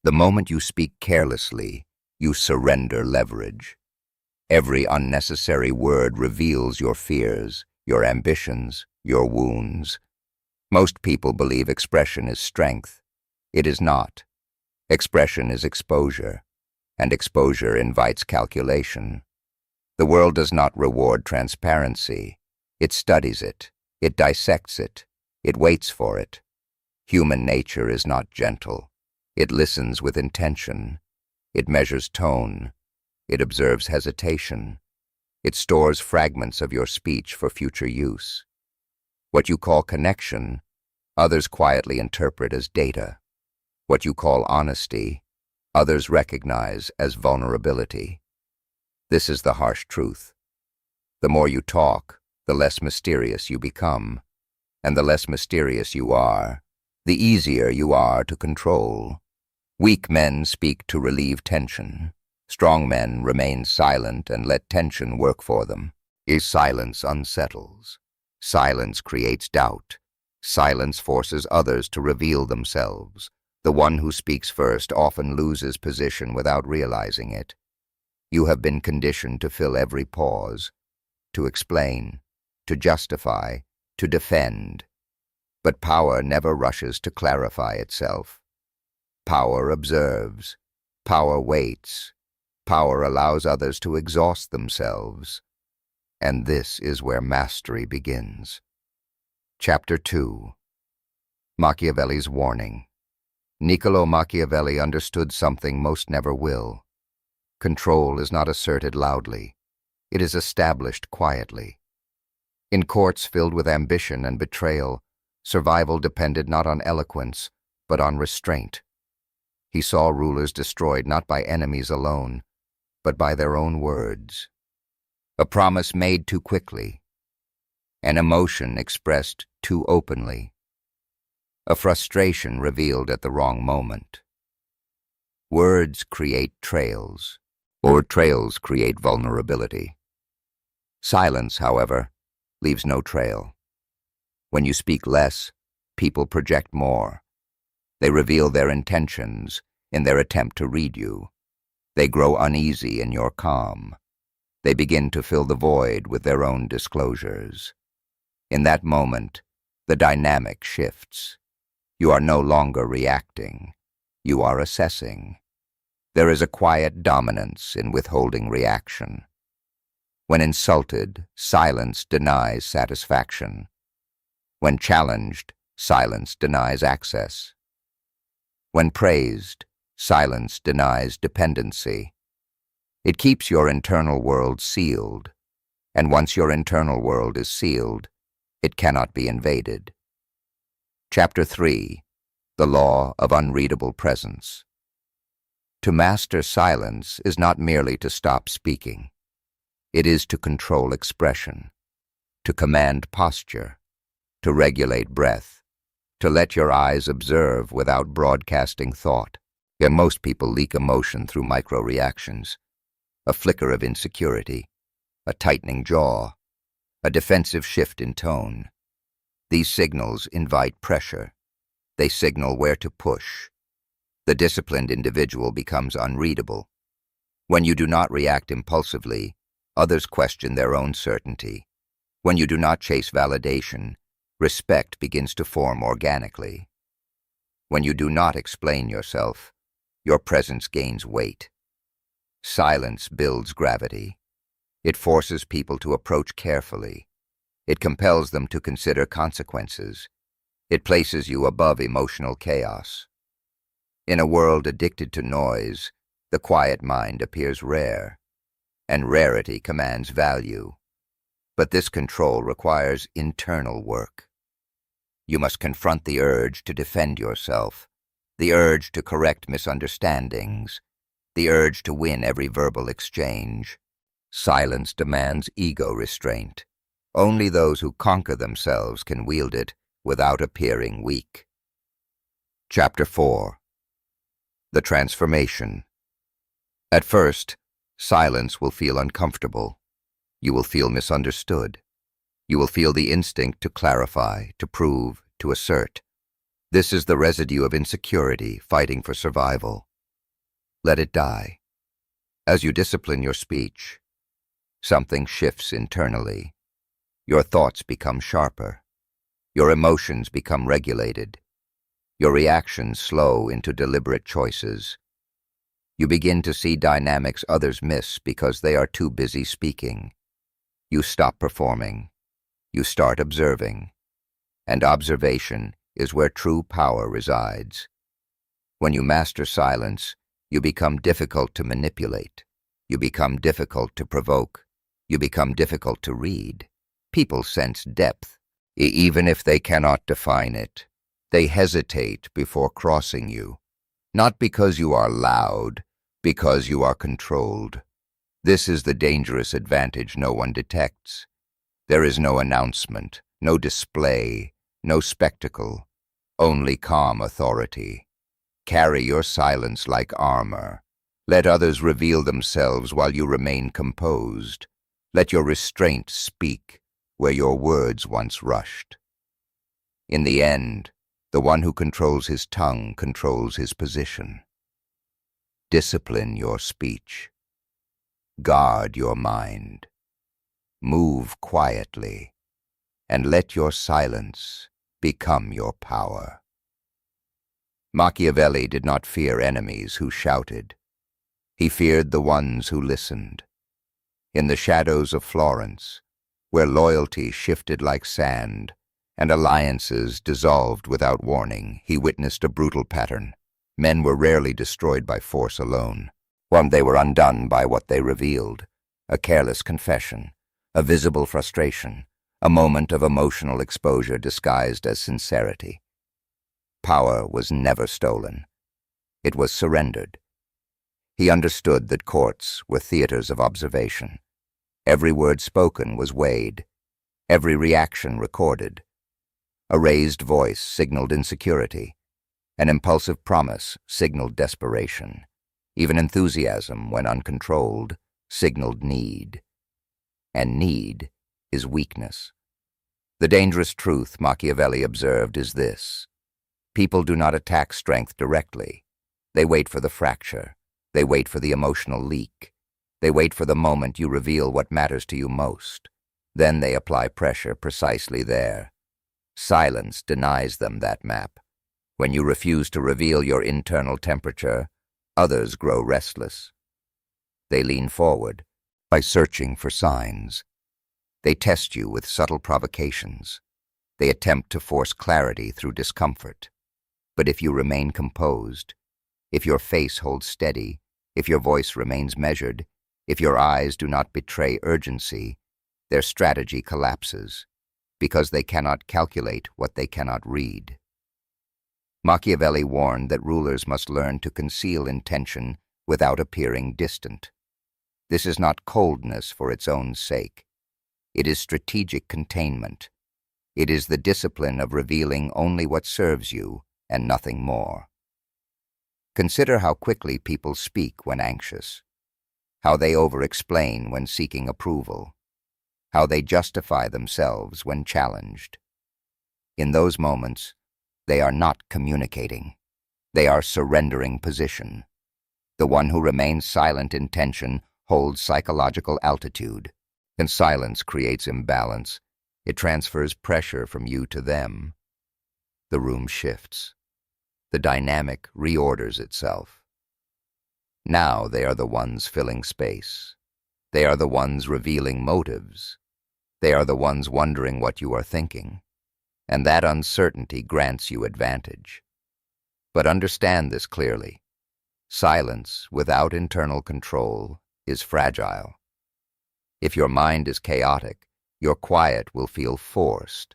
The moment you speak carelessly, you surrender leverage. Every unnecessary word reveals your fears, your ambitions, your wounds. Most people believe expression is strength. It is not. Expression is exposure, and exposure invites calculation. The world does not reward transparency. It studies it. It dissects it. It waits for it. Human nature is not gentle. It listens with intention. It measures tone. It observes hesitation. It stores fragments of your speech for future use. What you call connection, others quietly interpret as data. What you call honesty, others recognize as vulnerability. This is the harsh truth. The more you talk, the less mysterious you become, and the less mysterious you are, the easier you are to control. Weak men speak to relieve tension. Strong men remain silent and let tension work for them. Silence unsettles. Silence creates doubt. Silence forces others to reveal themselves. The one who speaks first often loses position without realizing it. You have been conditioned to fill every pause, to explain, to justify, to defend. But power never rushes to clarify itself. Power observes. Power waits. Power allows others to exhaust themselves. And this is where mastery begins. Chapter 2. Machiavelli's Warning. Niccolo Machiavelli understood something most never will. Control is not asserted loudly. It is established quietly. In courts filled with ambition and betrayal, survival depended not on eloquence, but on restraint. He saw rulers destroyed not by enemies alone, but by their own words. A promise made too quickly. An emotion expressed too openly. A frustration revealed at the wrong moment. Words create trails, or trails create vulnerability. Silence, however, leaves no trail. When you speak less, people project more. They reveal their intentions in their attempt to read you. They grow uneasy in your calm. They begin to fill the void with their own disclosures. In that moment, the dynamic shifts. You are no longer reacting. You are assessing. There is a quiet dominance in withholding reaction. When insulted, silence denies satisfaction. When challenged, silence denies access. When praised, silence denies dependency. It keeps your internal world sealed, and once your internal world is sealed, it cannot be invaded. Chapter 3. The Law of Unreadable Presence. To master silence is not merely to stop speaking. It is to control expression, to command posture, to regulate breath, to let your eyes observe without broadcasting thought. Yet most people leak emotion through micro-reactions. A flicker of insecurity, a tightening jaw, a defensive shift in tone. These signals invite pressure. They signal where to push. The disciplined individual becomes unreadable. When you do not react impulsively, others question their own certainty. When you do not chase validation, respect begins to form organically. When you do not explain yourself, your presence gains weight. Silence builds gravity. It forces people to approach carefully. It compels them to consider consequences. It places you above emotional chaos. In a world addicted to noise, the quiet mind appears rare, and rarity commands value. But this control requires internal work. You must confront the urge to defend yourself, the urge to correct misunderstandings, the urge to win every verbal exchange. Silence demands ego restraint. Only those who conquer themselves can wield it without appearing weak. Chapter 4. The Transformation. At first, silence will feel uncomfortable. You will feel misunderstood. You will feel the instinct to clarify, to prove, to assert. This is the residue of insecurity fighting for survival. Let it die. As you discipline your speech, something shifts internally. Your thoughts become sharper. Your emotions become regulated. Your reactions slow into deliberate choices. You begin to see dynamics others miss because they are too busy speaking. You stop performing. You start observing. And observation is where true power resides. When you master silence, you become difficult to manipulate. You become difficult to provoke. You become difficult to read. People sense depth, even if they cannot define it. They hesitate before crossing you, not because you are loud, because you are controlled. This is the dangerous advantage no one detects. There is no announcement, no display, no spectacle, only calm authority. Carry your silence like armor. Let others reveal themselves while you remain composed. Let your restraint speak where your words once rushed. In the end, the one who controls his tongue controls his position. Discipline your speech. Guard your mind. Move quietly, and let your silence become your power. Machiavelli did not fear enemies who shouted. He feared the ones who listened. In the shadows of Florence, where loyalty shifted like sand and alliances dissolved without warning, he witnessed a brutal pattern. Men were rarely destroyed by force alone. They were undone by what they revealed: a careless confession, a visible frustration, a moment of emotional exposure disguised as sincerity. Power was never stolen. It was surrendered. He understood that courts were theaters of observation. Every word spoken was weighed, every reaction recorded. A raised voice signaled insecurity. An impulsive promise signaled desperation. Even enthusiasm, when uncontrolled, signaled need. And need is weakness. The dangerous truth Machiavelli observed is this: people do not attack strength directly. They wait for the fracture. They wait for the emotional leak. They wait for the moment you reveal what matters to you most. Then they apply pressure precisely there. Silence denies them that map. When you refuse to reveal your internal temperature, others grow restless. They lean forward by searching for signs. They test you with subtle provocations. They attempt to force clarity through discomfort. But if you remain composed, if your face holds steady, if your voice remains measured, if your eyes do not betray urgency, their strategy collapses, because they cannot calculate what they cannot read. Machiavelli warned that rulers must learn to conceal intention without appearing distant. This is not coldness for its own sake. It is strategic containment. It is the discipline of revealing only what serves you and nothing more. Consider how quickly people speak when anxious, how they over-explain when seeking approval, how they justify themselves when challenged. In those moments, they are not communicating. They are surrendering position. The one who remains silent in tension holds psychological altitude, and silence creates imbalance. It transfers pressure from you to them. The room shifts. The dynamic reorders itself. Now they are the ones filling space. They are the ones revealing motives. They are the ones wondering what you are thinking. And that uncertainty grants you advantage. But understand this clearly. Silence without internal control is fragile. If your mind is chaotic, your quiet will feel forced.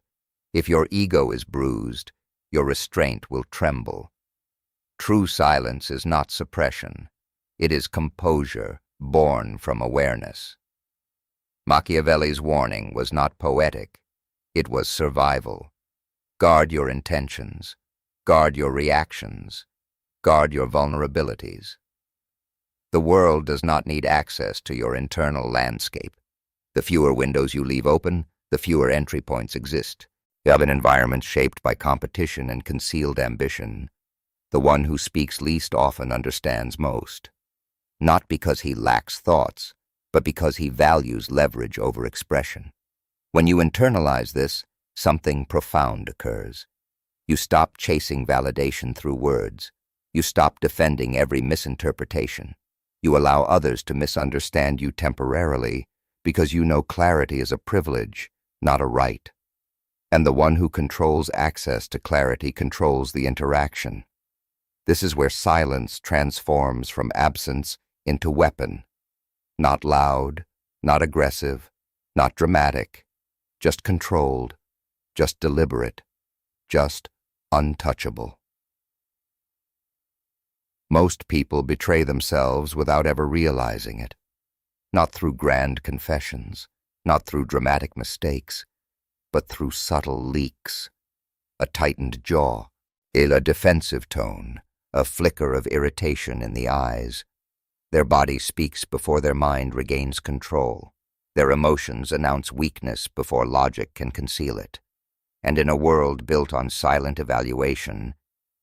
If your ego is bruised, your restraint will tremble. True silence is not suppression. It is composure born from awareness. Machiavelli's warning was not poetic. It was survival. Guard your intentions. Guard your reactions. Guard your vulnerabilities. The world does not need access to your internal landscape. The fewer windows you leave open, the fewer entry points exist. You have an environment shaped by competition and concealed ambition. The one who speaks least often understands most. not because he lacks thoughts, but because he values leverage over expression. When you internalize this, something profound occurs. You stop chasing validation through words. You stop defending every misinterpretation. You allow others to misunderstand you temporarily because you know clarity is a privilege, not a right. And the one who controls access to clarity controls the interaction. This is where silence transforms from absence into weapon. Not loud, not aggressive, not dramatic, just controlled, just deliberate, just untouchable. Most people betray themselves without ever realizing it. Not through grand confessions, not through dramatic mistakes, but through subtle leaks. A tightened jaw, a defensive tone, a flicker of irritation in the eyes. Their body speaks before their mind regains control. Their emotions announce weakness before logic can conceal it. And in a world built on silent evaluation,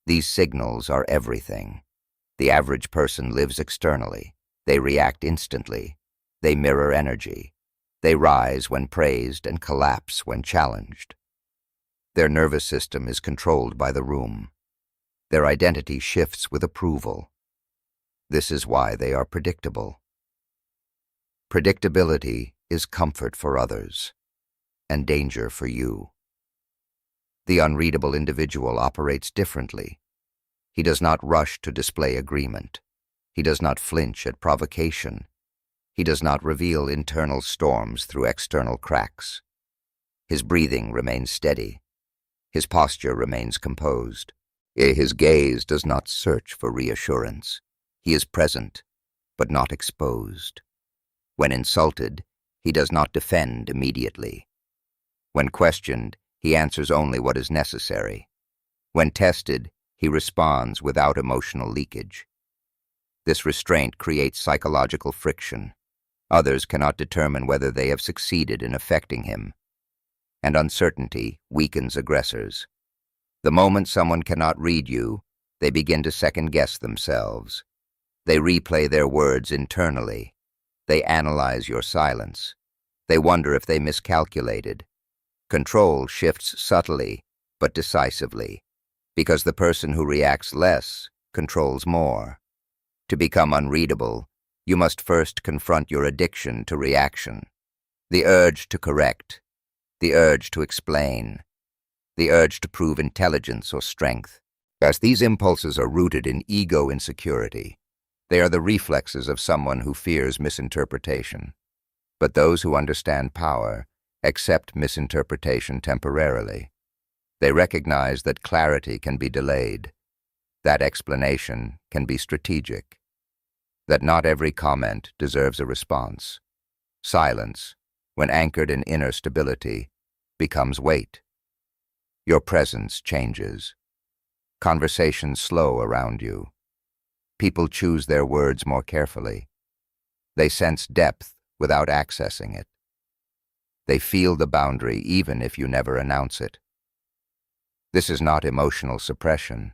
these signals are everything. The average person lives externally. They react instantly. They mirror energy. They rise when praised and collapse when challenged. Their nervous system is controlled by the room. Their identity shifts with approval. This is why they are predictable. Predictability is comfort for others and danger for you. The unreadable individual operates differently. He does not rush to display agreement. He does not flinch at provocation. He does not reveal internal storms through external cracks. His breathing remains steady. His posture remains composed. His gaze does not search for reassurance. He is present, but not exposed. When insulted, he does not defend immediately. When questioned, he answers only what is necessary. When tested, he responds without emotional leakage. This restraint creates psychological friction. Others cannot determine whether they have succeeded in affecting him. And uncertainty weakens aggressors. The moment someone cannot read you, they begin to second-guess themselves. They replay their words internally. They analyze your silence. They wonder if they miscalculated. Control shifts subtly, but decisively, because the person who reacts less controls more. To become unreadable, you must first confront your addiction to reaction, the urge to correct, the urge to explain, the urge to prove intelligence or strength. As these impulses are rooted in ego insecurity, they are the reflexes of someone who fears misinterpretation. But those who understand power accept misinterpretation temporarily. They recognize that clarity can be delayed, that explanation can be strategic, that not every comment deserves a response. Silence, when anchored in inner stability, becomes weight. Your presence changes. Conversations slow around you. People choose their words more carefully. They sense depth without accessing it. They feel the boundary even if you never announce it. This is not emotional suppression.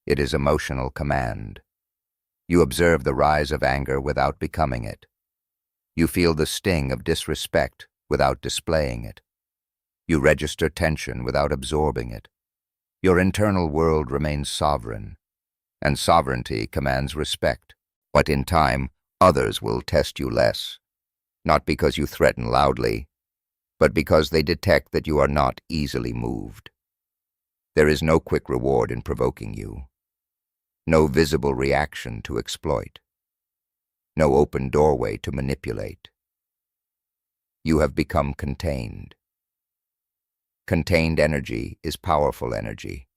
It is emotional command. You observe the rise of anger without becoming it. You feel the sting of disrespect without displaying it. You register tension without absorbing it. Your internal world remains sovereign, and sovereignty commands respect. But in time, others will test you less, not because you threaten loudly, but because they detect that you are not easily moved. There is no quick reward in provoking you, no visible reaction to exploit, no open doorway to manipulate. You have become contained. Contained energy is powerful energy.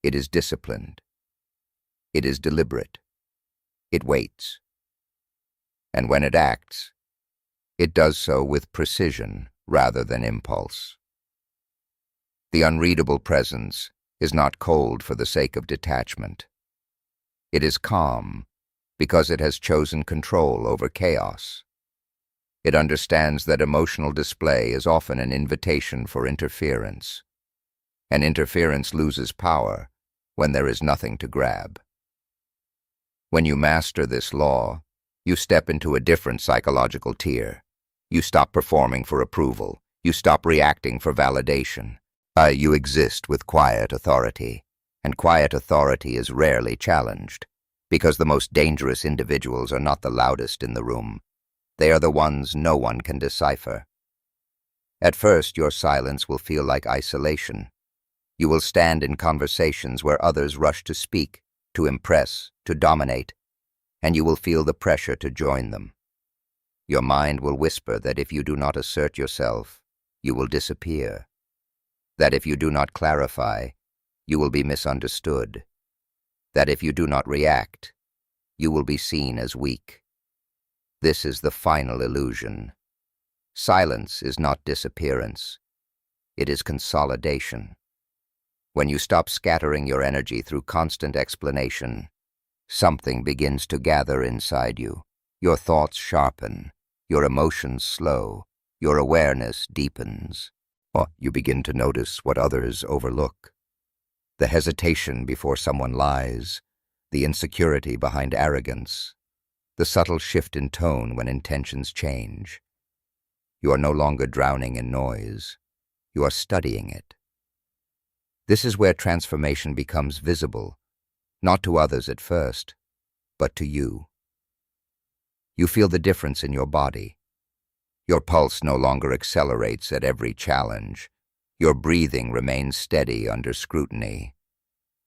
It is disciplined. It is deliberate. It waits. And when it acts, it does so with precision rather than impulse. The unreadable presence is not cold for the sake of detachment. It is calm because it has chosen control over chaos. It understands that emotional display is often an invitation for interference, and interference loses power when there is nothing to grab. When you master this law, you step into a different psychological tier. You stop performing for approval. You stop reacting for validation. You exist with quiet authority, and quiet authority is rarely challenged, because the most dangerous individuals are not the loudest in the room. They are the ones no one can decipher. At first, your silence will feel like isolation. You will stand in conversations where others rush to speak, to impress, to dominate, and you will feel the pressure to join them. Your mind will whisper that if you do not assert yourself, you will disappear. That if you do not clarify, you will be misunderstood. That if you do not react, you will be seen as weak. This is the final illusion. Silence is not disappearance. It is consolidation. When you stop scattering your energy through constant explanation, something begins to gather inside you. Your thoughts sharpen, your emotions slow, your awareness deepens. You begin to notice what others overlook. The hesitation before someone lies, the insecurity behind arrogance, the subtle shift in tone when intentions change. You are no longer drowning in noise. You are studying it. This is where transformation becomes visible, not to others at first, but to you. You feel the difference in your body. Your pulse no longer accelerates at every challenge. Your breathing remains steady under scrutiny.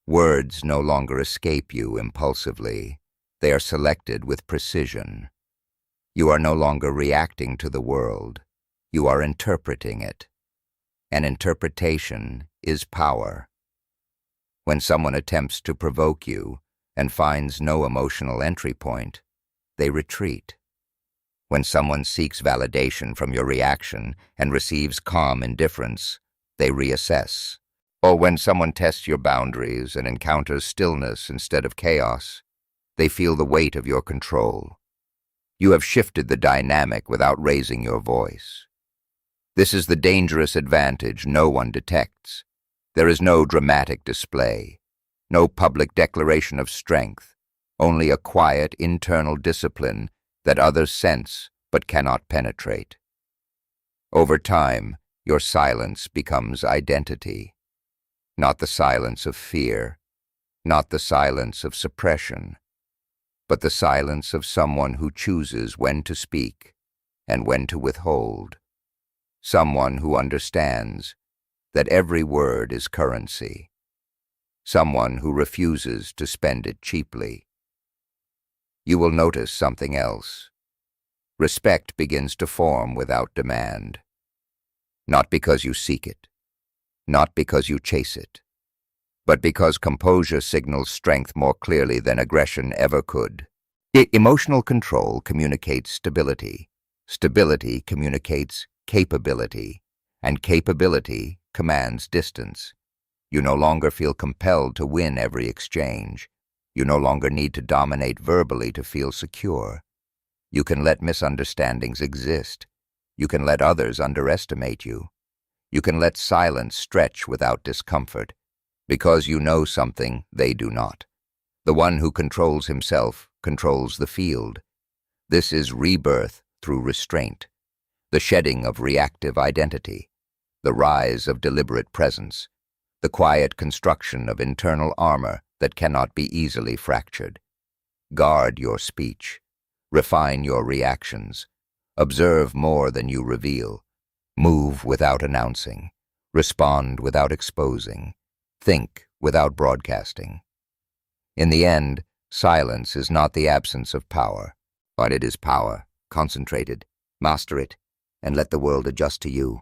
Words no longer escape you impulsively. They are selected with precision. You are no longer reacting to the world. You are interpreting it. An interpretation is power. When someone attempts to provoke you and finds no emotional entry point, they retreat. When someone seeks validation from your reaction and receives calm indifference, they reassess. Or when someone tests your boundaries and encounters stillness instead of chaos, they feel the weight of your control. You have shifted the dynamic without raising your voice. This is the dangerous advantage no one detects. There is no dramatic display, no public declaration of strength, only a quiet internal discipline that others sense but cannot penetrate. Over time, your silence becomes identity. Not the silence of fear, not the silence of suppression, but the silence of someone who chooses when to speak and when to withhold. Someone who understands that every word is currency. Someone who refuses to spend it cheaply. You will notice something else. Respect begins to form without demand. Not because you seek it, not because you chase it, but because composure signals strength more clearly than aggression ever could. Emotional control communicates stability. Stability communicates capability, and capability commands distance. You no longer feel compelled to win every exchange. You no longer need to dominate verbally to feel secure. You can let misunderstandings exist. You can let others underestimate you. You can let silence stretch without discomfort, because you know something they do not. The one who controls himself controls the field. This is rebirth through restraint, the shedding of reactive identity, the rise of deliberate presence, the quiet construction of internal armor that cannot be easily fractured. Guard your speech. Refine your reactions. Observe more than you reveal. Move without announcing. Respond without exposing. Think without broadcasting. In the end, silence is not the absence of power, but it is power, concentrated. Master it, and let the world adjust to you.